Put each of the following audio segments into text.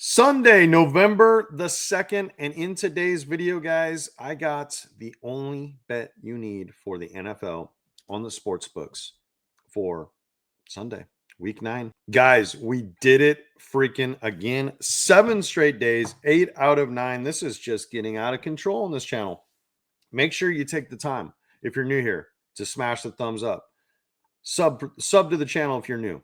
Sunday, November the 2nd. And in today's video, guys, I got the only bet you need for the NFL on the sports books for Sunday, week 9. Guys, we did it freaking again. 7 straight days, 8 out of 9. This is just getting out of control on this channel. Make sure you take the time, if you're new here, to smash the thumbs up. Sub to the channel if you're new.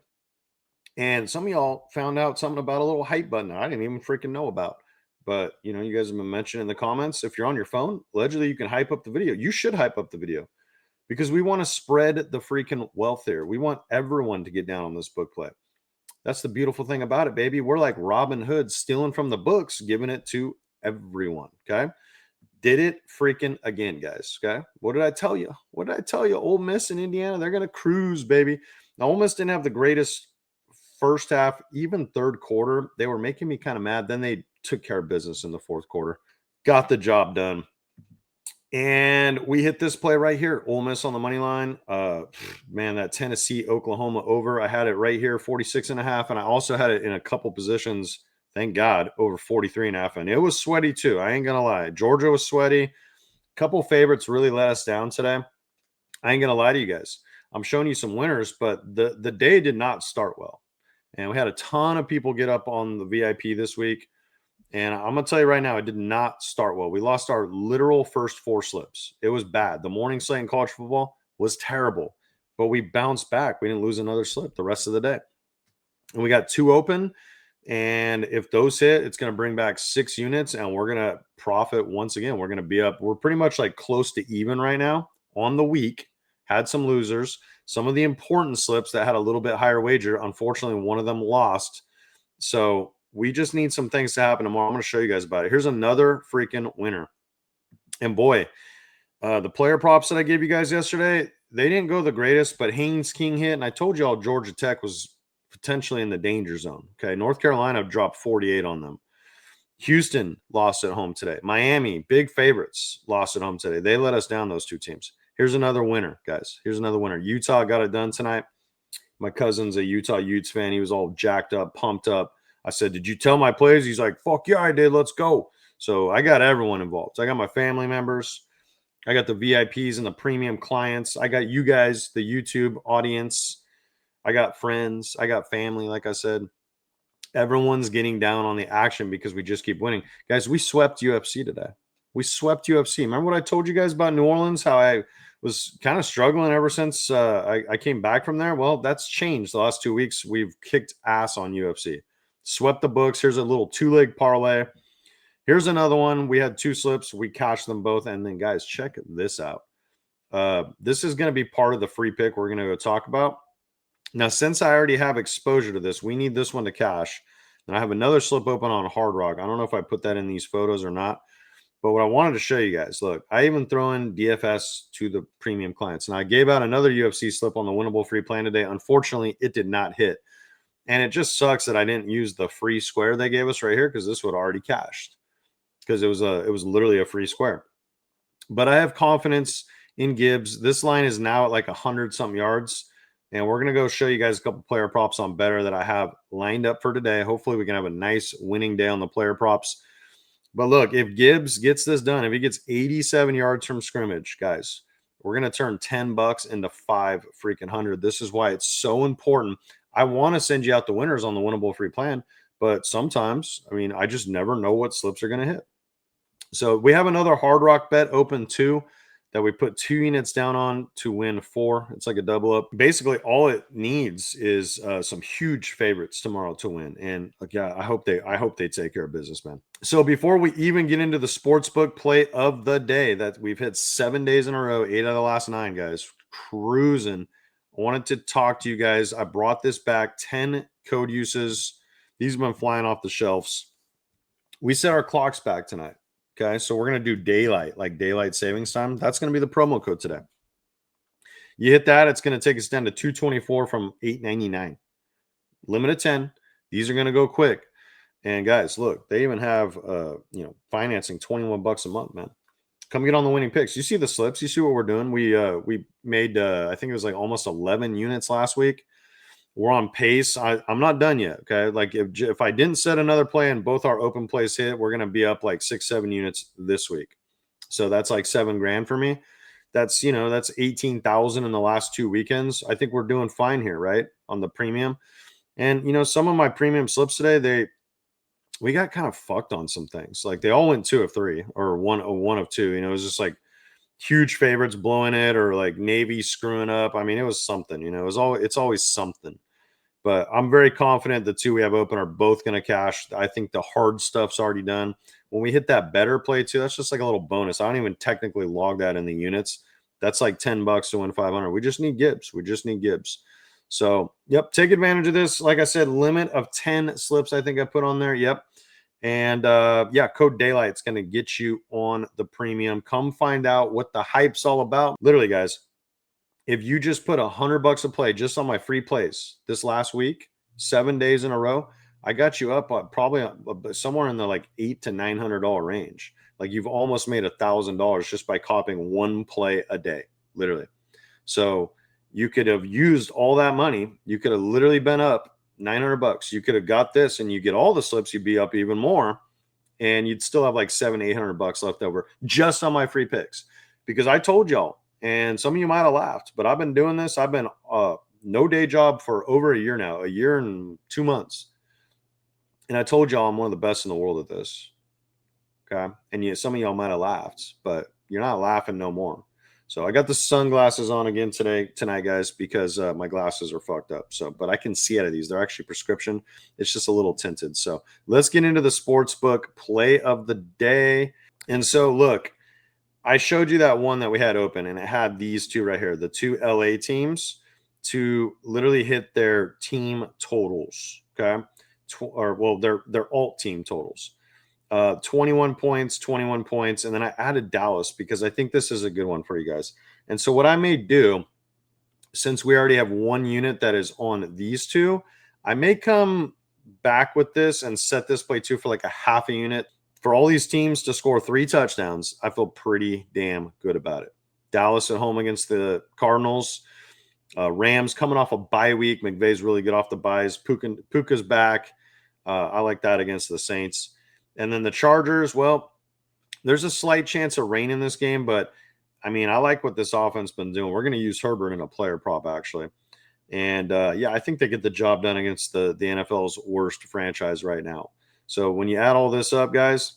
And some of y'all found out something about a little hype button I didn't even freaking know about. But, you guys have been mentioning in the comments, if you're on your phone, allegedly you can hype up the video. You should hype up the video because we want to spread the freaking wealth here. We want everyone to get down on this book play. That's the beautiful thing about it, baby. We're like Robin Hood stealing from the books, giving it to everyone. Okay. Did it freaking again, guys. Okay. What did I tell you? What did I tell you? Ole Miss and Indiana, they're going to cruise, baby. Now, Ole Miss didn't have the greatest first half, even third quarter. They were making me kind of mad. Then they took care of business in the fourth quarter, got the job done. And we hit this play right here. Ole Miss on the money line. Man, that Tennessee, Oklahoma over. I had it right here, 46.5. And I also had it in a couple positions, thank God, over 43.5. And it was sweaty too. I ain't going to lie. Georgia was sweaty. A couple favorites really let us down today. I ain't going to lie to you guys. I'm showing you some winners, but the day did not start well. And we had a ton of people get up on the VIP this week. And I'm going to tell you right now, it did not start well. We lost our literal first 4 slips. It was bad. The morning slate in college football was terrible. But we bounced back. We didn't lose another slip the rest of the day. And we got 2 open. And if those hit, it's going to bring back 6 units. And we're going to profit once again. We're going to be up. We're pretty much like close to even right now on the week. Had some losers. Some of the important slips that had a little bit higher wager. Unfortunately, one of them lost. So we just need some things to happen tomorrow. I'm going to show you guys about it. Here's another freaking winner. And boy, the player props that I gave you guys yesterday, they didn't go the greatest, but Haynes King hit. And I told you all Georgia Tech was potentially in the danger zone. Okay. North Carolina dropped 48 on them. Houston lost at home today. Miami, big favorites, lost at home today. They let us down, those 2 teams. Here's another winner, guys. Here's another winner. Utah got it done tonight. My cousin's a Utah Utes fan. He was all jacked up, pumped up. I said, did you tell my plays? He's like, fuck yeah, I did. Let's go. So I got everyone involved. So I got my family members. I got the VIPs and the premium clients. I got you guys, the YouTube audience. I got friends. I got family, like I said. Everyone's getting down on the action because we just keep winning. Guys, we swept UFC today. We swept UFC. Remember what I told you guys about New Orleans, how I was kind of struggling ever since I came back from there? Well, that's changed. The last 2 weeks, we've kicked ass on UFC. Swept the books. Here's a little 2-leg parlay. Here's another one. We had 2 slips. We cashed them both. And then, guys, check this out. This is going to be part of the free pick we're going to go talk about. Now, since I already have exposure to this, we need this one to cash. And I have another slip open on Hard Rock. I don't know if I put that in these photos or not. But what I wanted to show you guys, look, I even throw in DFS to the premium clients. And I gave out another UFC slip on the winnable free plan today. Unfortunately, it did not hit. And it just sucks that I didn't use the free square they gave us right here because this would already cashed because it was literally a free square. But I have confidence in Gibbs. This line is now at like 100-something yards. And we're going to go show you guys a couple player props on better that I have lined up for today. Hopefully we can have a nice winning day on the player props. But look, if Gibbs gets this done, if he gets 87 yards from scrimmage, guys, we're going to turn $10 into 5 freaking hundred. This is why it's so important. I want to send you out the winners on the winnable free plan, but sometimes, I mean, I just never know what slips are going to hit. So we have another Hard Rock bet open too that we put 2 units down on to win 4. It's like a double up. Basically, all it needs is some huge favorites tomorrow to win. And yeah, I hope they take care of business, man. So before we even get into the sportsbook play of the day that we've hit 7 days in a row, 8 out of the last 9, guys, cruising. I wanted to talk to you guys. I brought this back, 10 code uses. These have been flying off the shelves. We set our clocks back tonight. Okay, so we're going to do daylight, like daylight savings time. That's going to be the promo code today. You hit that, it's going to take us down to $224 from $8.99. Limit of 10. These are going to go quick. And guys, look, they even have financing $21 a month, man. Come get on the winning picks. You see the slips. You see what we're doing. We made I think it was like almost 11 units last week. We're on pace. I'm not done yet. Okay. Like if I didn't set another play and both our open plays hit, we're going to be up like 6, 7 units this week. So that's like 7 grand for me. That's, that's 18,000 in the last 2 weekends. I think we're doing fine here, right? On the premium. And, some of my premium slips today, we got kind of fucked on some things. Like they all went 2 of 3 or one of 2. It was just like huge favorites blowing it or like Navy screwing up. I mean, it was something, it's always something. But I'm very confident the 2 we have open are both going to cash. I think the hard stuff's already done. When we hit that better play too, that's just like a little bonus. I don't even technically log that in the units. That's like $10 to win 500. We just need Gibbs. We just need Gibbs. So, yep, take advantage of this. Like I said, limit of 10 slips, I think I put on there. Yep. And yeah, code Daylight's going to get you on the premium. Come find out what the hype's all about. Literally, guys, if you just put $100 a play just on my free plays this last week, 7 days in a row, I got you up probably somewhere in the like $800 to $900 range. Like you've almost made $1,000 just by copying one play a day, literally. So you could have used all that money. You could have literally been up $900. You could have got this, and you get all the slips. You'd be up even more, and you'd still have like $700-800 left over just on my free picks. Because I told y'all, and some of you might have laughed, but I've been doing this. I've been no day job for over a year now, a year and 2 months. And I told y'all I'm one of the best in the world at this. Okay. And some of y'all might have laughed, but you're not laughing no more. So I got the sunglasses on again tonight, guys, because my glasses are fucked up. So, but I can see out of these. They're actually prescription. It's just a little tinted. So let's get into the sports book play of the day. And so look, I showed you that one that we had open, and it had these 2 right here, the 2 LA teams to literally hit their team totals. Okay. Their alt team totals. 21 points. And then I added Dallas because I think this is a good one for you guys. And so what I may do, since we already have 1 unit that is on these 2, I may come back with this and set this play too for like a half a unit. For all these teams to score 3 touchdowns, I feel pretty damn good about it. Dallas at home against the Cardinals. Rams coming off a bye week. McVay's really good off the byes. Puka's back. I like that against the Saints. And then the Chargers, well, there's a slight chance of rain in this game, but I mean, I like what this offense been doing. We're going to use Herbert in a player prop, actually. And yeah, I think they get the job done against the NFL's worst franchise right now. So when you add all this up, guys,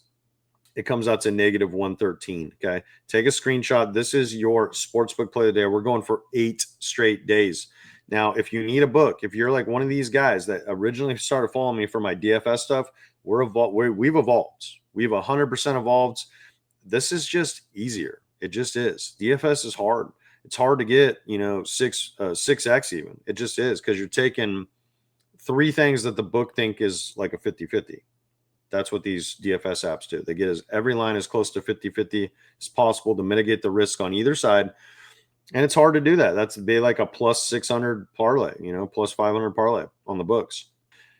it comes out to -113. Okay. Take a screenshot. This is your sportsbook play of the day. We're going for 8 straight days. Now, if you need a book, if you're like one of these guys that originally started following me for my DFS stuff, we've evolved. We've 100% evolved. This is just easier. It just is. DFS is hard. It's hard to get, 6x even. It just is, because you're taking 3 things that the book think is like a 50-50. That's what these DFS apps do. They get every line as close to 50-50 as possible to mitigate the risk on either side. And it's hard to do that. That's be like a plus 600 parlay, plus 500 parlay on the books.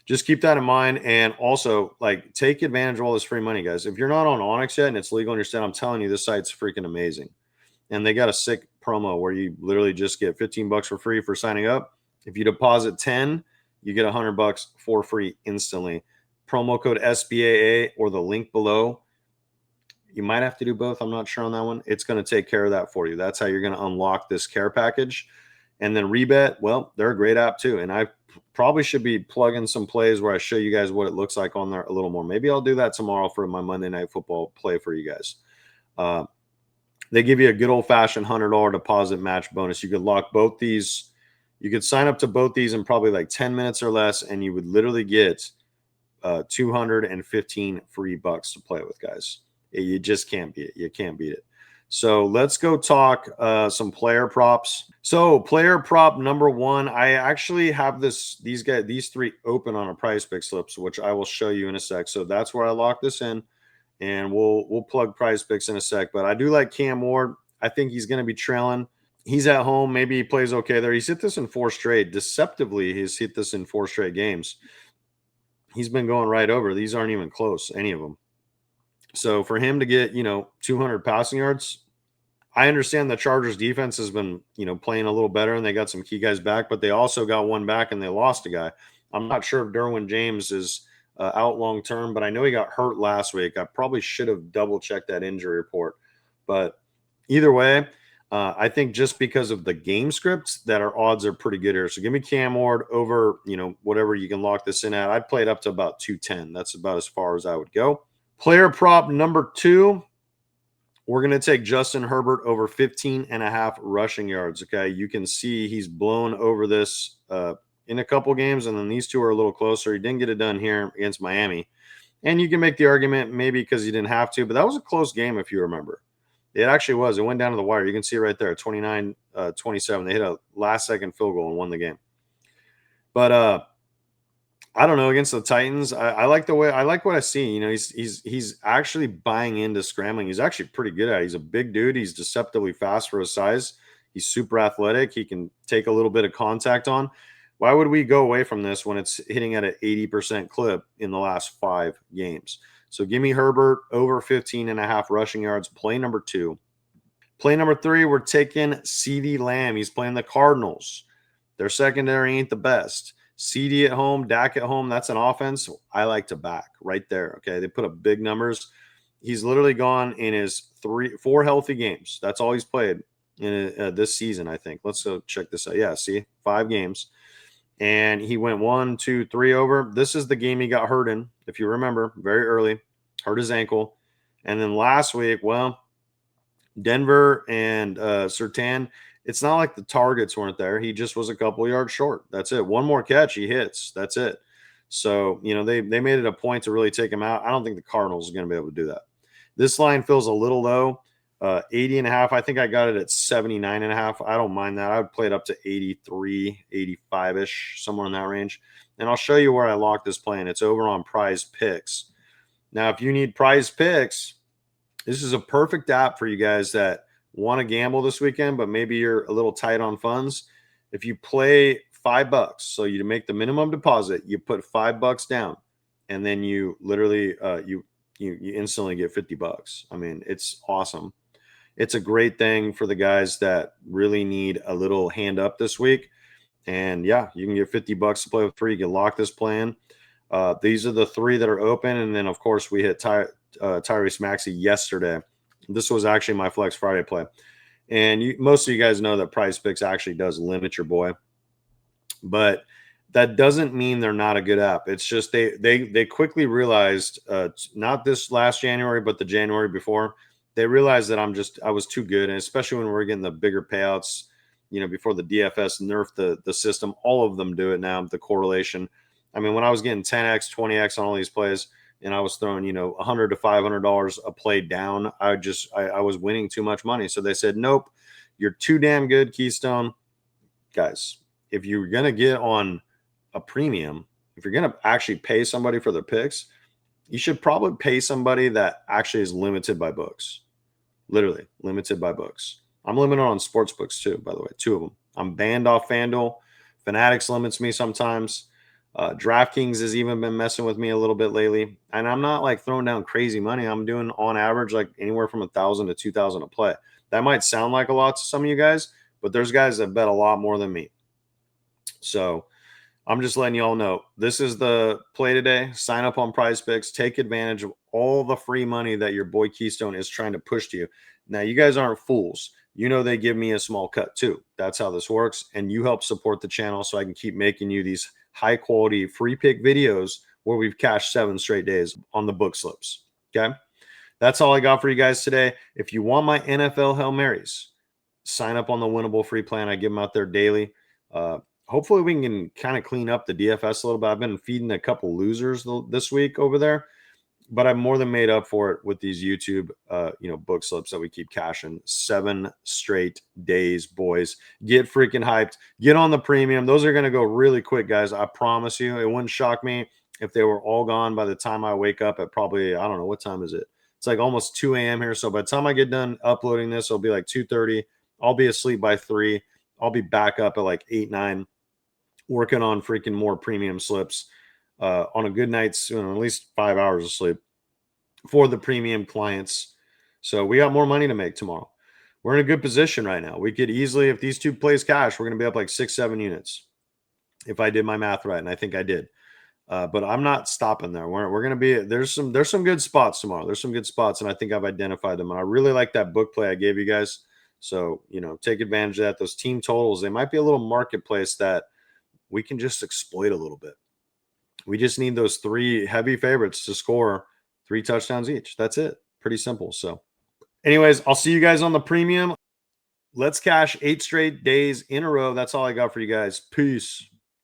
Just keep that in mind. And also, like, take advantage of all this free money, guys. If you're not on Onyx yet and it's legal in your state, I'm telling you, this site's freaking amazing. And they got a sick promo where you literally just get $15 for free for signing up. If you deposit 10, you get $100 for free instantly. Promo code SBAA or the link below. You might have to do both. I'm not sure on that one. It's going to take care of that for you. That's how you're going to unlock this care package. And then Rebet, well, they're a great app too. And I probably should be plugging some plays where I show you guys what it looks like on there a little more. Maybe I'll do that tomorrow for my Monday Night Football play for you guys. They give you a good old-fashioned $100 deposit match bonus. You could lock both these. You could sign up to both these in probably like 10 minutes or less, and you would literally get 215 free bucks to play with, guys. You just can't beat it. You can't beat it. So let's go talk some player props. So player prop number 1, I actually have these 3 open on a Prizepicks slips, which I will show you in a sec. So that's where I lock this in, and we'll plug Prizepicks in a sec. But I do like Cam Ward. I think he's going to be trailing. He's at home. Maybe he plays okay there. He's hit this in 4 straight. Deceptively, he's hit this in 4 straight games. He's been going right over. These aren't even close, any of them. So for him to get, 200 passing yards, I understand the Chargers defense has been, playing a little better and they got some key guys back, but they also got one back and they lost a guy. I'm not sure if Derwin James is out long term, but I know he got hurt last week. I probably should have double checked that injury report. But either way, I think just because of the game scripts that our odds are pretty good here. So give me Cam Ward over, whatever you can lock this in at. I'd play it up to about 210. That's about as far as I would go. Player prop number 2. We're going to take Justin Herbert over 15.5 rushing yards. Okay. You can see he's blown over this in a couple games, and then these two are a little closer. He didn't get it done here against Miami. And you can make the argument maybe because he didn't have to, but that was a close game if you remember. It actually was. It went down to the wire. You can see it right there, 29-27. They hit a last-second field goal and won the game. But I don't know, against the Titans, I like what I see. He's actually buying into scrambling. He's actually pretty good at it. He's a big dude. He's deceptively fast for his size. He's super athletic. He can take a little bit of contact on. Why would we go away from this when it's hitting at an 80% clip in the last 5 games? So give me Herbert over 15.5 rushing yards, play number 2. Play number 3, we're taking CeeDee Lamb. He's playing the Cardinals. Their secondary ain't the best. CD at home, Dak at home, that's an offense I like to back right there. Okay. They put up big numbers. He's literally gone in his 4 healthy games. That's all he's played in this season, I think. Let's go check this out. Yeah, see, 5 games. And he went 1, 2, 3 over. This is the game he got hurt in, if you remember, very early, hurt his ankle. And then last week, well, Denver and Surtain, it's not like the targets weren't there. He just was a couple yards short. That's it. One more catch, he hits. That's it. So, they made it a point to really take him out. I don't think the Cardinals are going to be able to do that. This line feels a little low, 80.5. I think I got it at 79.5. I don't mind that. I would play it up to 83, 85-ish, somewhere in that range. And I'll show you where I locked this play, and it's over on Prizepicks. Now, if you need Prizepicks, this is a perfect app for you guys that want to gamble this weekend, but maybe you're a little tight on funds. If you play $5, so you make the minimum deposit, you put $5 down, and then you literally you instantly get $50. I mean, it's awesome. It's a great thing for the guys that really need a little hand up this week. And yeah, you can get $50 to play with free. You can lock this plan. These are the 3 that are open, and then of course we hit Tyrese Maxey yesterday. This was actually my Flex Friday play. And most of you guys know that Prizepicks actually does limit your boy. But that doesn't mean they're not a good app. It's just they quickly realized, not this last January, but the January before, they realized that I was too good. And especially when we're getting the bigger payouts, before the DFS nerfed the system, all of them do it now, the correlation. I mean, when I was getting 10x, 20x on all these plays, and I was throwing, $100 to $500 a play down, I was winning too much money. So they said, nope, you're too damn good, Keystone. Guys, if you're going to get on a premium, if you're going to actually pay somebody for their picks, you should probably pay somebody that actually is limited by books. Literally limited by books. I'm limited on sports books too, by the way, 2 of them. I'm banned off FanDuel. Fanatics limits me sometimes. DraftKings has even been messing with me a little bit lately, and I'm not like throwing down crazy money. I'm doing on average like anywhere from 1,000 to 2,000 a play. That might sound like a lot to some of you guys, but there's guys that bet a lot more than me. So I'm just letting you all know, this is the play today. Sign up on Prizepicks. Take advantage of all the free money that your boy Keystone is trying to push to you. Now, you guys aren't fools. They give me a small cut too. That's how this works. And you help support the channel so I can keep making you these high quality free pick videos where we've cashed 7 straight days on the book slips. Okay. That's all I got for you guys today. If you want my NFL Hail Marys, sign up on the winnable free plan. I give them out there daily. Hopefully we can kind of clean up the DFS a little bit. I've been feeding a couple losers this week over there, but I've more than made up for it with these YouTube, book slips that we keep cashing. 7 straight days, boys. Get freaking hyped. Get on the premium. Those are going to go really quick, guys. I promise you. It wouldn't shock me if they were all gone by the time I wake up at probably, I don't know, what time is it? It's like almost 2 a.m. here. So by the time I get done uploading this, it'll be like 2:30. I'll be asleep by 3. I'll be back up at like 8, 9, working on freaking more premium slips on a good night's, at least 5 hours of sleep for the premium clients. So we got more money to make tomorrow. we're in a good position right now. We could easily, if these two plays cash, we're going to be up like 6-7 units if I did my math right, and I think I did. But I'm not stopping there. We're going to be there's some good spots tomorrow. There's some good spots, and I think I've identified them. And I really like that book play I gave you guys. So take advantage of that. Those team totals, they might be a little marketplace that we can just exploit a little bit. We just need those 3 heavy favorites to score 3 touchdowns each. That's it. Pretty simple. So, anyways, I'll see you guys on the premium. Let's cash 8 straight days in a row. That's all I got for you guys. Peace.